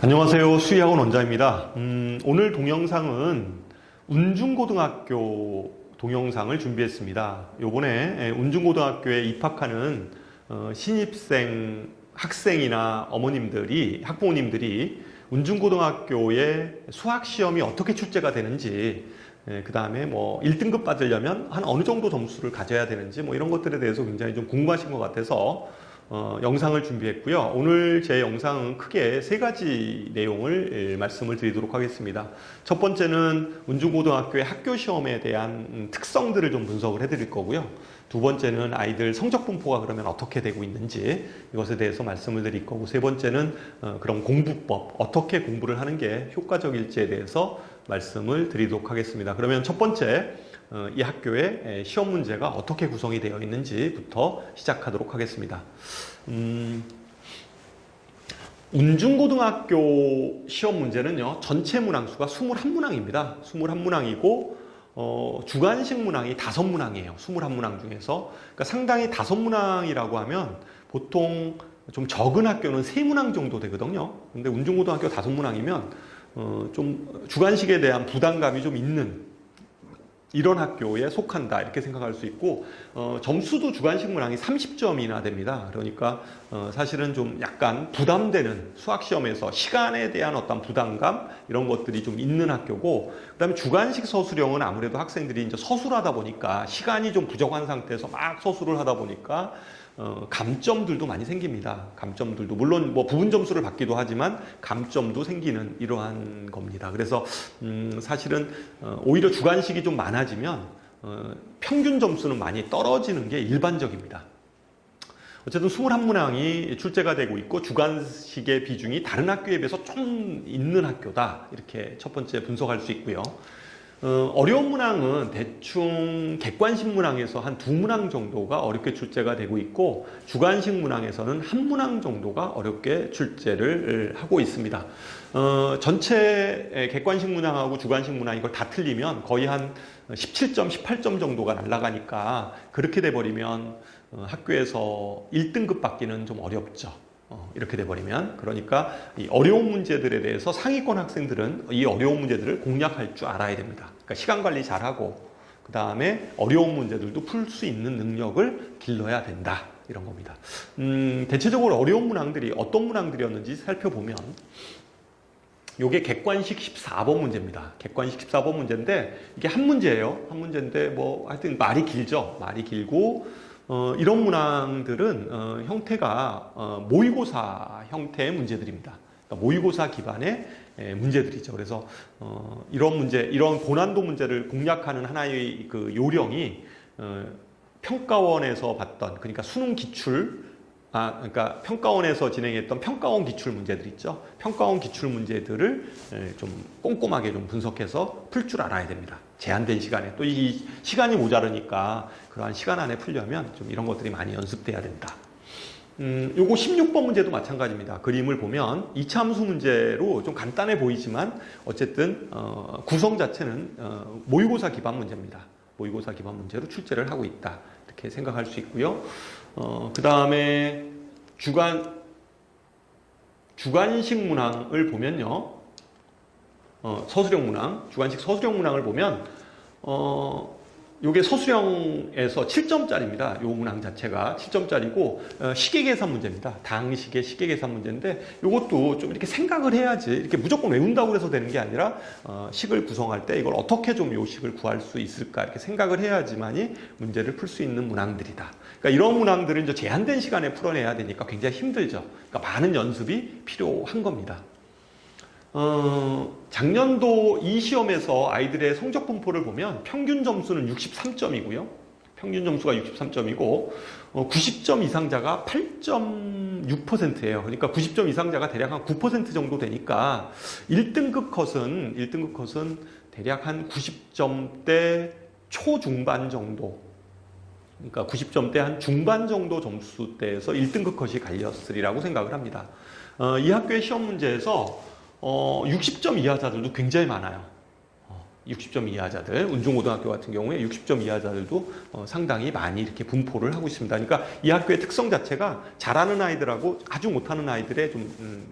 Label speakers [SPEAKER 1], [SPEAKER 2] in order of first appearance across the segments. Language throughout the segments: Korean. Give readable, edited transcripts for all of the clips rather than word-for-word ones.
[SPEAKER 1] 안녕하세요. 수의학원 원장입니다. 오늘 동영상은 운중고등학교 동영상을 준비했습니다. 요번에 운중고등학교에 입학하는 신입생 학생이나 어머님들이, 학부모님들이 운중고등학교의 수학시험이 어떻게 출제가 되는지, 그 다음에 뭐 1등급 받으려면 한 어느 정도 점수를 가져야 되는지 뭐 이런 것들에 대해서 굉장히 좀 궁금하신 것 같아서 영상을 준비했고요. 오늘 제 영상은 크게 세 가지 내용을 말씀을 드리도록 하겠습니다. 첫 번째는 운중고등학교의 학교 시험에 대한 특성들을 좀 분석을 해드릴 거고요. 두 번째는 아이들 성적 분포가 그러면 어떻게 되고 있는지 이것에 대해서 말씀을 드릴 거고, 세 번째는 그럼 공부법, 어떻게 공부를 하는 게 효과적일지에 대해서 말씀을 드리도록 하겠습니다. 그러면 첫 번째, 이 학교의 시험 문제가 어떻게 구성이 되어 있는지부터 시작하도록 하겠습니다. 운중고등학교 시험 문제는요, 전체 문항수가 21문항입니다. 21문항이고, 주관식 문항이 5문항이에요. 21문항 중에서. 그러니까 상당히 5문항이라고 하면 보통 좀 적은 학교는 3문항 정도 되거든요. 근데 운중고등학교 5문항이면 좀 주관식에 대한 부담감이 좀 있는 이런 학교에 속한다, 이렇게 생각할 수 있고, 점수도 주관식 문항이 30점이나 됩니다. 그러니까 사실은 좀 약간 부담되는, 수학시험에서 시간에 대한 어떤 부담감 이런 것들이 좀 있는 학교고, 그 다음에 주관식 서술형은 아무래도 학생들이 이제 서술하다 보니까 시간이 좀 부족한 상태에서 막 서술을 하다 보니까 감점들도 많이 생깁니다. 감점들도 물론 뭐 부분 점수를 받기도 하지만 감점도 생기는 이러한 겁니다. 그래서 사실은 오히려 주관식이 좀 많아지면 평균 점수는 많이 떨어지는 게 일반적입니다. 어쨌든 21문항이 출제가 되고 있고, 주관식의 비중이 다른 학교에 비해서 좀 있는 학교다, 이렇게 첫 번째 분석할 수 있고요. 어려운 문항은 대충 객관식 문항에서 한 2문항 정도가 어렵게 출제가 되고 있고, 주관식 문항에서는 1문항 정도가 어렵게 출제를 하고 있습니다. 전체 객관식 문항하고 주관식 문항 이걸 다 틀리면 거의 한 17점, 18점 정도가 날아가니까, 그렇게 돼버리면 학교에서 1등급 받기는 좀 어렵죠. 이렇게 돼버리면. 그러니까 이 어려운 문제들에 대해서 상위권 학생들은 이 어려운 문제들을 공략할 줄 알아야 됩니다. 그러니까 시간 관리 잘하고, 그 다음에 어려운 문제들도 풀 수 있는 능력을 길러야 된다, 이런 겁니다. 대체적으로 어려운 문항들이 어떤 문항들이었는지 살펴보면, 요게 객관식 14번 문제입니다. 객관식 14번 문제인데, 이게 한 문제예요. 한 문제인데 뭐 하여튼 말이 길죠. 말이 길고, 이런 문항들은 형태가 모의고사 형태의 문제들입니다. 그러니까 모의고사 기반의 문제들이죠. 그래서 이런 문제, 이런 고난도 문제를 공략하는 하나의 그 요령이 평가원에서 봤던, 그러니까 수능 기출, 그러니까 평가원에서 진행했던 평가원 기출 문제들 있죠. 평가원 기출 문제들을 좀 꼼꼼하게 좀 분석해서 풀 줄 알아야 됩니다. 제한된 시간에. 또 이 시간이 모자르니까 그러한 시간 안에 풀려면 좀 이런 것들이 많이 연습돼야 된다. 요거 16번 문제도 마찬가지입니다. 그림을 보면 이차함수 문제로 좀 간단해 보이지만 어쨌든 구성 자체는 모의고사 기반 문제입니다. 모의고사 기반 문제로 출제를 하고 있다, 이렇게 생각할 수 있고요. 그 다음에 주관식 문항을 보면요, 서술형 문항, 주관식 서술형 문항을 보면 요게 서술형에서 7점짜리입니다. 요 문항 자체가 7점짜리고, 시계 계산 문제입니다. 당식의 시계 계산 문제인데, 요것도 좀 이렇게 생각을 해야지, 이렇게 무조건 외운다고 해서 되는 게 아니라, 식을 구성할 때 이걸 어떻게 좀 요 식을 구할 수 있을까, 이렇게 생각을 해야지만이 문제를 풀 수 있는 문항들이다. 그러니까 이런 문항들은 이제 제한된 시간에 풀어내야 되니까 굉장히 힘들죠. 그러니까 많은 연습이 필요한 겁니다. 작년도 이 시험에서 아이들의 성적 분포를 보면 평균 점수는 63점이고요. 평균 점수가 63점이고, 90점 이상자가 8.6%예요. 그러니까 90점 이상자가 대략 한 9% 정도 되니까 1등급 컷은 대략 한 90점대 초중반 정도. 그러니까 90점대 한 중반 정도 점수대에서 1등급 컷이 갈렸으리라고 생각을 합니다. 이 학교의 시험 문제에서 60점 이하자들도 굉장히 많아요. 60점 이하자들, 운중고등학교 같은 경우에 60점 이하자들도 상당히 많이 이렇게 분포를 하고 있습니다. 그러니까 이 학교의 특성 자체가 잘하는 아이들하고 아주 못하는 아이들의 좀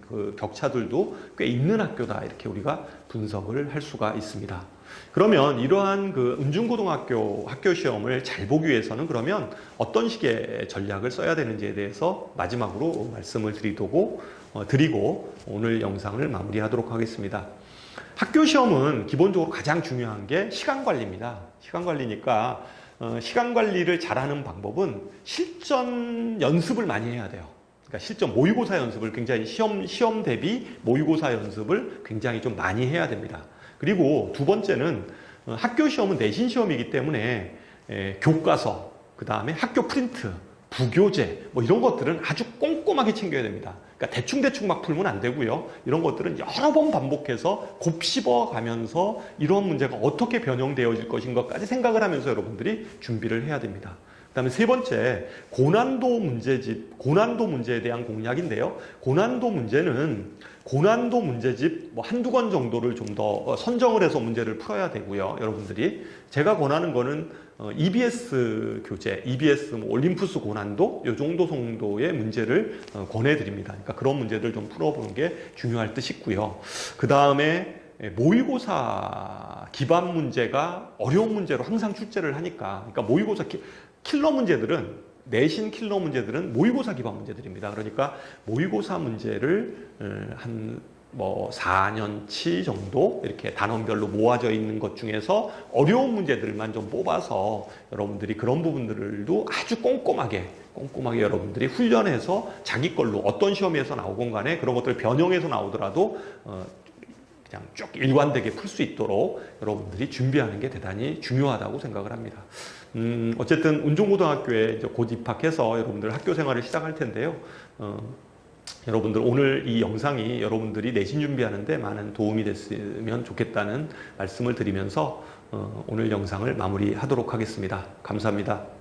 [SPEAKER 1] 그 격차들도 꽤 있는 학교다, 이렇게 우리가 분석을 할 수가 있습니다. 그러면 이러한 그 운중고등학교 학교 시험을 잘 보기 위해서는 그러면 어떤 식의 전략을 써야 되는지에 대해서 마지막으로 말씀을 드리고 오늘 영상을 마무리하도록 하겠습니다. 학교 시험은 기본적으로 가장 중요한 게 시간 관리입니다. 시간 관리니까 시간 관리를 잘하는 방법은 실전 연습을 많이 해야 돼요. 그러니까 실전 모의고사 연습을 굉장히 시험 대비 모의고사 연습을 굉장히 좀 많이 해야 됩니다. 그리고 두 번째는 학교 시험은 내신 시험이기 때문에 교과서, 그 다음에 학교 프린트, 부교재 뭐 이런 것들은 아주 꼼꼼하게 챙겨야 됩니다. 그러니까 대충대충 막 풀면 안 되고요. 이런 것들은 여러 번 반복해서 곱씹어 가면서 이런 문제가 어떻게 변형되어질 것인 것까지 생각을 하면서 여러분들이 준비를 해야 됩니다. 그 다음에 세 번째, 고난도 문제에 대한 공략인데요. 고난도 문제집 뭐 한두 권 정도를 좀 더 선정을 해서 문제를 풀어야 되고요. 여러분들이. 제가 권하는 거는 EBS 교재, EBS 뭐 올림푸스 고난도 요 정도 정도의 문제를 권해드립니다. 그러니까 그런 문제들 좀 풀어보는 게 중요할 듯 싶고요. 그 다음에 모의고사 기반 문제가 어려운 문제로 항상 출제를 하니까, 그러니까 모의고사 킬러 문제들은, 내신 킬러 문제들은 모의고사 기반 문제들입니다. 그러니까 모의고사 문제를 한 4년치 정도 이렇게 단원별로 모아져 있는 것 중에서 어려운 문제들만 좀 뽑아서 여러분들이 그런 부분들도 아주 꼼꼼하게 여러분들이 훈련해서 자기 걸로 어떤 시험에서 나오건 간에 그런 것들을 변형해서 나오더라도 그냥 쭉 일관되게 풀 수 있도록 여러분들이 준비하는 게 대단히 중요하다고 생각을 합니다. 어쨌든 운중고등학교에 이제 곧 입학해서 여러분들 학교 생활을 시작할 텐데요. 여러분들 오늘 이 영상이 여러분들이 내신 준비하는데 많은 도움이 됐으면 좋겠다는 말씀을 드리면서 오늘 영상을 마무리하도록 하겠습니다. 감사합니다.